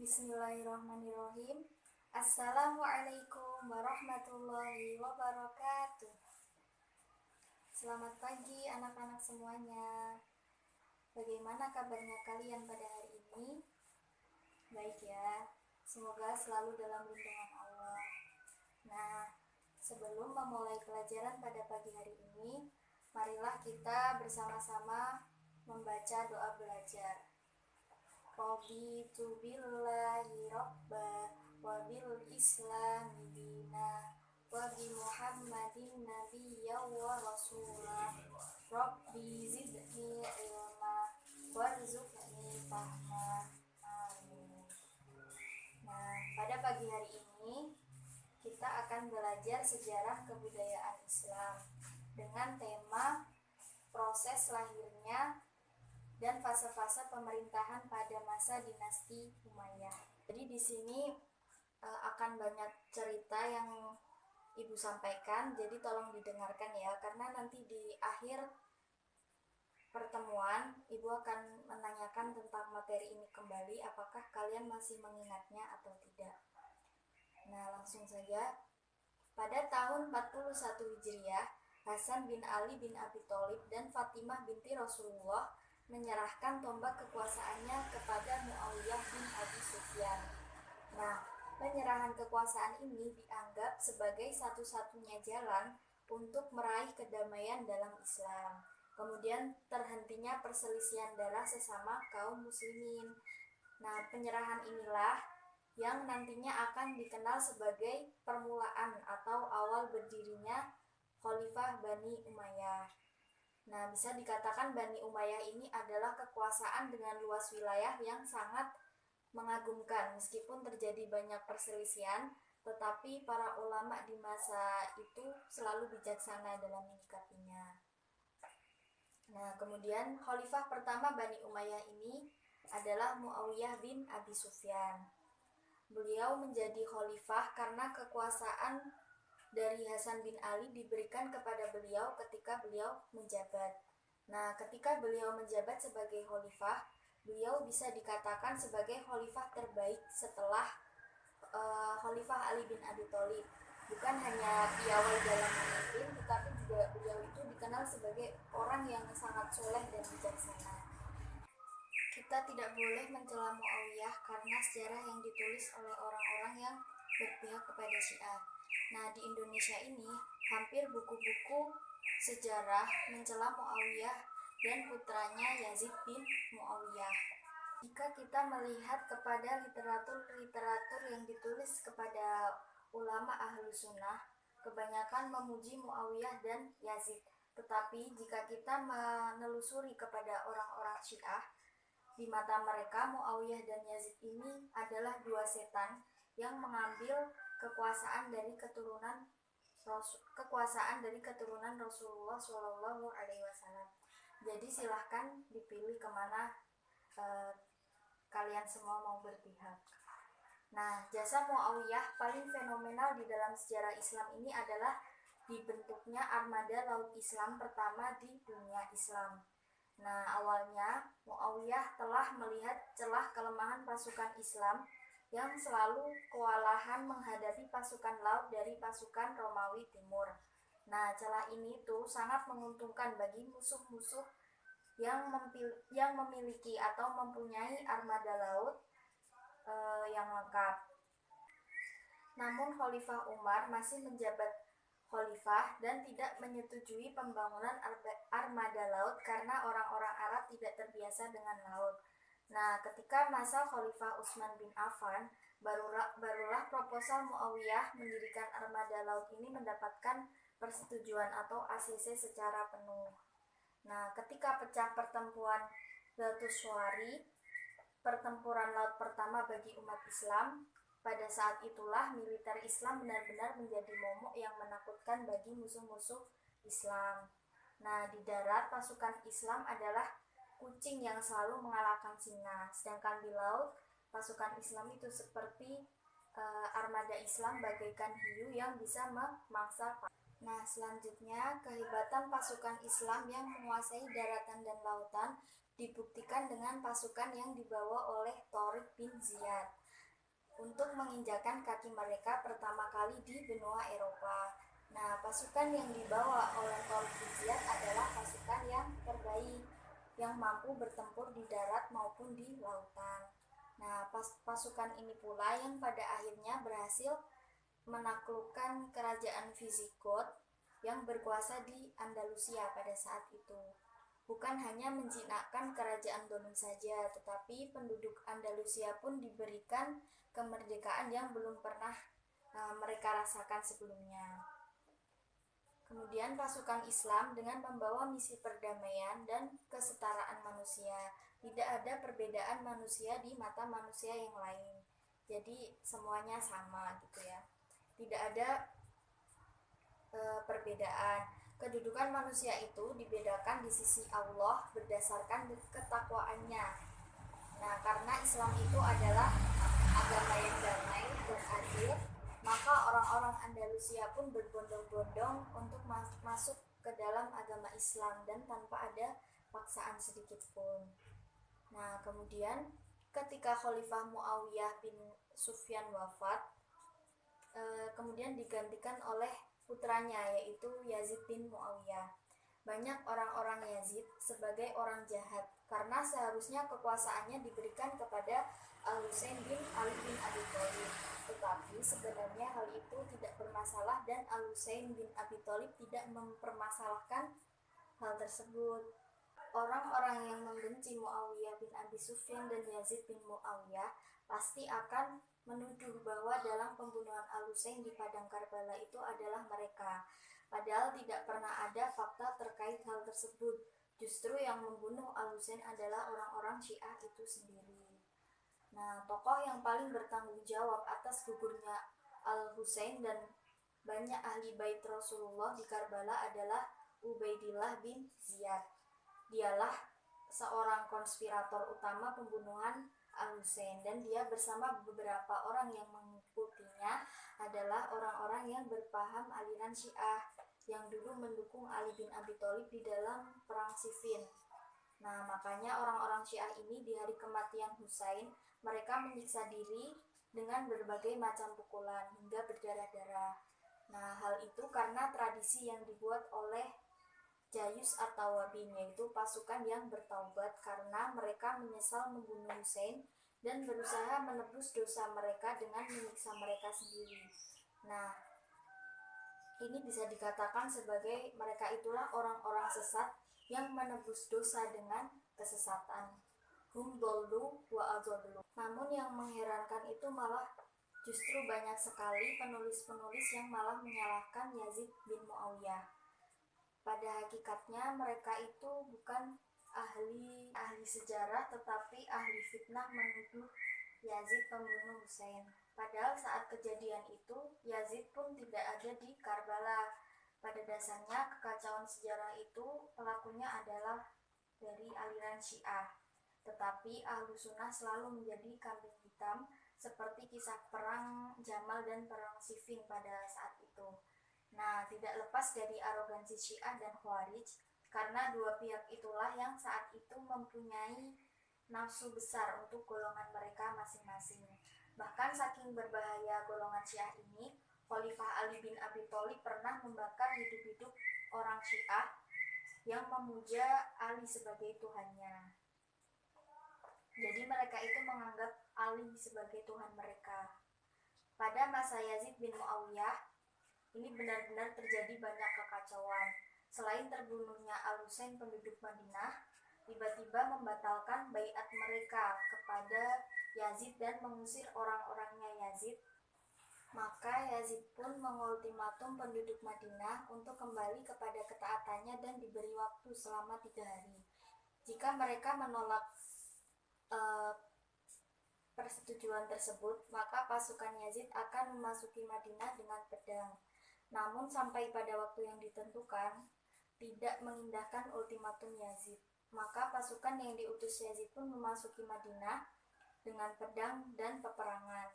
Bismillahirrahmanirrahim. Assalamualaikum warahmatullahi wabarakatuh. Selamat pagi anak-anak semuanya. Bagaimana kabarnya kalian pada hari ini? Baik ya. Semoga selalu dalam lindungan Allah. Nah, sebelum memulai pelajaran pada pagi hari ini, marilah kita bersama-sama membaca doa belajar. Raditu billahi robba wa bil islami dina wa bi muhammadin nabiyya wa rasulah rabbi zidni ilma warzuqni fahma. Amin. Nah, pada pagi hari ini kita akan belajar sejarah kebudayaan Islam dengan tema proses lahirnya dan fase-fase pemerintahan pada masa dinasti Umayyah. Jadi di sini akan banyak cerita yang Ibu sampaikan, jadi tolong didengarkan ya, karena nanti di akhir pertemuan Ibu akan menanyakan tentang materi ini kembali, apakah kalian masih mengingatnya atau tidak. Nah, langsung saja. Pada tahun 41 Hijriah, Hasan bin Ali bin Abi Thalib dan Fatimah binti Rasulullah menyerahkan tombak kekuasaannya kepada Muawiyah bin Abi Sufyan. Nah, penyerahan kekuasaan ini dianggap sebagai satu-satunya jalan untuk meraih kedamaian dalam Islam. Kemudian terhentinya perselisihan darah sesama kaum muslimin. Nah, penyerahan inilah yang nantinya akan dikenal sebagai permulaan atau awal berdirinya Khalifah Bani Umayyah. Nah, bisa dikatakan Bani Umayyah ini adalah kekuasaan dengan luas wilayah yang sangat mengagumkan. Meskipun terjadi banyak perselisihan, tetapi para ulama di masa itu selalu bijaksana dalam menyikapinya. Nah, kemudian Khalifah pertama Bani Umayyah ini adalah Muawiyah bin Abi Sufyan. Beliau menjadi khalifah karena kekuasaan dari Hasan bin Ali diberikan kepada beliau ketika beliau menjabat. Nah, ketika beliau menjabat sebagai khalifah, beliau bisa dikatakan sebagai khalifah terbaik setelah Khalifah Ali bin Abi Thalib. Bukan hanya piawai dalam memimpin, tetapi juga beliau itu dikenal sebagai orang yang sangat soleh dan bijaksana. Kita tidak boleh mencela Muawiyah karena sejarah yang ditulis oleh orang-orang yang berpihak kepada Syiah. Nah, di Indonesia ini hampir buku-buku sejarah mencela Muawiyah dan putranya Yazid bin Muawiyah. Jika kita melihat kepada literatur yang ditulis kepada ulama ahlu sunnah, kebanyakan memuji Muawiyah dan Yazid. Tetapi jika kita menelusuri kepada orang-orang Syiah, di mata mereka Muawiyah dan Yazid ini adalah dua setan yang mengambil kekuasaan dari keturunan Rasulullah Shallallahu Alaihi Wasallam. Jadi silahkan dipilih kemana kalian semua mau berpihak. Nah, jasa Muawiyah paling fenomenal di dalam sejarah Islam ini adalah dibentuknya armada laut Islam pertama di dunia Islam. Nah, awalnya Muawiyah telah melihat celah kelemahan pasukan Islam yang selalu kewalahan menghadapi pasukan laut dari pasukan Romawi Timur. Nah, celah ini tuh sangat menguntungkan bagi musuh-musuh yang memiliki atau mempunyai armada laut yang lengkap. Namun Khalifah Umar masih menjabat khalifah dan tidak menyetujui pembangunan armada laut karena orang-orang Arab tidak terbiasa dengan laut. Nah, ketika masa Khalifah Utsman bin Affan, barulah proposal Muawiyah mendirikan armada laut ini mendapatkan persetujuan atau ACC secara penuh. Nah, ketika pecah pertempuran Batu-Shawari, pertempuran laut pertama bagi umat Islam, pada saat itulah militer Islam benar-benar menjadi momok yang menakutkan bagi musuh-musuh Islam. Nah, di darat pasukan Islam adalah kucing yang selalu mengalahkan singa, sedangkan di laut pasukan Islam itu seperti armada Islam bagaikan hiu yang bisa memangsa. Nah, selanjutnya kehebatan pasukan Islam yang menguasai daratan dan lautan dibuktikan dengan pasukan yang dibawa oleh Tariq bin Ziyad. untuk menginjakan kaki mereka pertama kali di benua Eropa. Nah, pasukan yang dibawa oleh Tolkien Ziyad adalah pasukan yang terbaik, yang mampu bertempur di darat maupun di lautan. Nah, pasukan ini pula yang pada akhirnya berhasil menaklukkan kerajaan Visigoth yang berkuasa di Andalusia pada saat itu. Bukan hanya menjinakkan kerajaan Donim saja, tetapi penduduk Andalusia pun diberikan kemerdekaan yang belum pernah mereka rasakan sebelumnya. Kemudian pasukan Islam dengan membawa misi perdamaian dan kesetaraan manusia. Tidak ada perbedaan manusia di mata manusia yang lain. Jadi semuanya sama gitu ya. Tidak ada perbedaan. Kedudukan manusia itu dibedakan di sisi Allah berdasarkan ketakwaannya. Nah, karena Islam itu adalah agama yang damai dan adil, maka orang-orang Andalusia pun berbondong-bondong untuk masuk ke dalam agama Islam dan tanpa ada paksaan sedikit pun. Nah, kemudian ketika Khalifah Muawiyah bin Sufyan wafat, kemudian digantikan oleh putranya, yaitu Yazid bin Muawiyah. Banyak orang-orang Yazid sebagai orang jahat karena seharusnya kekuasaannya diberikan kepada Al-Husain bin Ali bin Abi Thalib. Tetapi sebenarnya hal itu tidak bermasalah dan Al-Husain bin Abi Thalib tidak mempermasalahkan hal tersebut. Orang-orang yang membenci Muawiyah bin Abi Sufyan dan Yazid bin Muawiyah pasti akan menuduh bahwa dalam pembunuhan Al-Husain di padang Karbala itu adalah mereka. Padahal tidak pernah ada fakta terkait hal tersebut. Justru yang membunuh Al-Husain adalah orang-orang Syiah itu sendiri. Nah, tokoh yang paling bertanggung jawab atas gugurnya Al-Husain dan banyak ahli bait Rasulullah di Karbala adalah Ubaidillah bin Ziyad. Dialah seorang konspirator utama pembunuhan Al-Husain dan dia bersama beberapa orang yang mengikutinya adalah orang-orang yang berpaham aliran Syiah yang dulu mendukung Ali bin Abi Thalib di dalam perang Siffin. Nah, makanya orang-orang Syiah ini di hari kematian Husain, mereka menyiksa diri dengan berbagai macam pukulan hingga berdarah-darah. Nah, hal itu karena tradisi yang dibuat oleh Jayus atau Wabin, yaitu pasukan yang bertaubat karena mereka menyesal membunuh Husain dan berusaha menebus dosa mereka dengan menyiksa mereka sendiri. Nah, ini bisa dikatakan sebagai mereka itulah orang-orang sesat yang menebus dosa dengan kesesatan. Hum dollu wa adollu. Namun yang mengherankan itu malah justru banyak sekali penulis-penulis yang malah menyalahkan Yazid bin Muawiyah. Pada hakikatnya mereka itu bukan ahli sejarah tetapi ahli fitnah menuduh Yazid pembunuh Husain. Padahal saat kejadian itu Yazid pun tidak ada di Karbala. Pada dasarnya kekacauan sejarah itu pelakunya adalah dari aliran Syiah. Tetapi Ahlu Sunnah selalu menjadi kambing hitam seperti kisah perang Jamal dan perang Siffin pada saat itu. Nah, tidak lepas dari arogansi Syiah dan Khawarij, karena dua pihak itulah yang saat itu mempunyai nafsu besar untuk golongan mereka masing-masing. Bahkan saking berbahaya golongan Syiah ini, Khalifah Ali bin Abi Thalib pernah membakar hidup-hidup orang Syiah yang memuja Ali sebagai Tuhannya. Jadi mereka itu menganggap Ali sebagai Tuhan mereka. Pada masa Yazid bin Muawiyah, ini benar-benar terjadi banyak kekacauan. Selain terbunuhnya Al-Husain penduduk Madinah, tiba-tiba membatalkan baiat mereka kepada Yazid dan mengusir orang-orangnya Yazid. Maka Yazid pun mengultimatum penduduk Madinah untuk kembali kepada ketaatannya dan diberi waktu selama 3 hari. Jika mereka menolak persetujuan tersebut, maka pasukan Yazid akan memasuki Madinah dengan pedang. Namun sampai pada waktu yang ditentukan, tidak mengindahkan ultimatum Yazid. Maka pasukan yang diutus Yazid pun memasuki Madinah dengan pedang dan peperangan.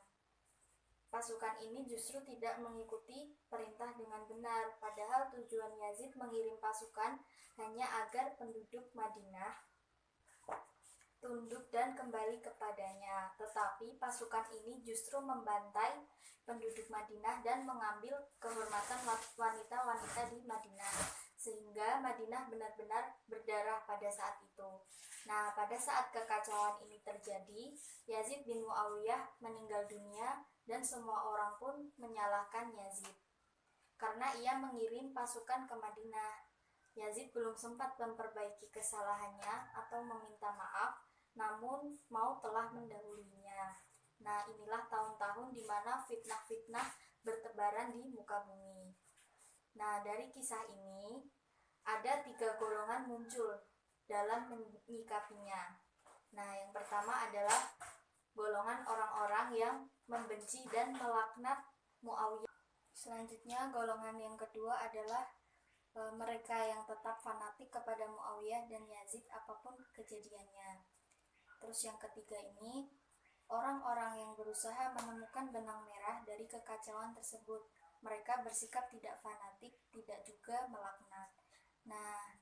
Pasukan ini justru tidak mengikuti perintah dengan benar, padahal tujuan Yazid mengirim pasukan hanya agar penduduk Madinah tunduk dan kembali kepadanya. Tetapi pasukan ini justru membantai penduduk Madinah dan mengambil kehormatan wanita-wanita di Madinah, sehingga Madinah benar-benar berdarah pada saat itu. Nah, pada saat kekacauan ini terjadi, Yazid bin Muawiyah meninggal dunia dan semua orang pun menyalahkan Yazid karena ia mengirim pasukan ke Madinah. Yazid belum sempat memperbaiki kesalahannya atau meminta maaf, namun maut telah mendahulunya. Nah, inilah tahun-tahun di mana fitnah-fitnah bertebaran di muka bumi. Nah, dari kisah ini ada 3 golongan muncul dalam menyikapinya. Nah, yang pertama adalah golongan orang-orang yang membenci dan melaknat Muawiyah. Selanjutnya, golongan yang kedua adalah mereka yang tetap fanatik kepada Muawiyah dan Yazid apapun kejadiannya. Terus yang ketiga ini, orang-orang yang berusaha menemukan benang merah dari kekacauan tersebut. Mereka bersikap tidak fanatik, tidak juga melaknat. Nah,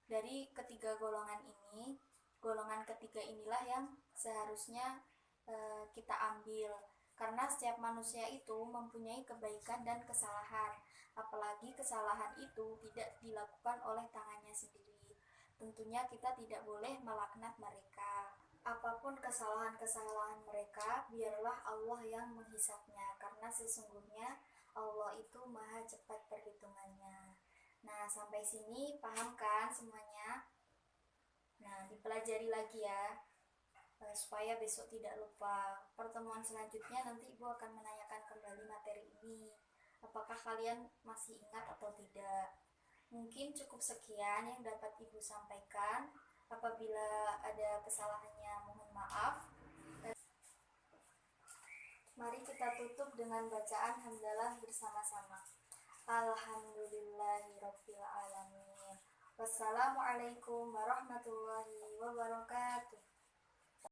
dari ketiga golongan ini, golongan ketiga inilah yang seharusnya kita ambil, karena setiap manusia itu mempunyai kebaikan dan kesalahan, apalagi kesalahan itu tidak dilakukan oleh tangannya sendiri. Tentunya kita tidak boleh melaknat mereka. Apapun kesalahan-kesalahan mereka, biarlah Allah yang menghisapnya, karena sesungguhnya Allah itu maha cepat perhitungannya. Nah, sampai sini paham kan semuanya? Nah, dipelajari lagi ya, supaya besok tidak lupa. Pertemuan selanjutnya nanti Ibu akan menanyakan kembali materi ini. Apakah kalian masih ingat atau tidak? Mungkin cukup sekian yang dapat Ibu sampaikan. Apabila ada kesalahannya, mohon maaf. Mari kita tutup dengan bacaan hamdalah bersama-sama. Alhamdulillahirabbil alamin. Wassalamualaikum warahmatullahi wabarakatuh.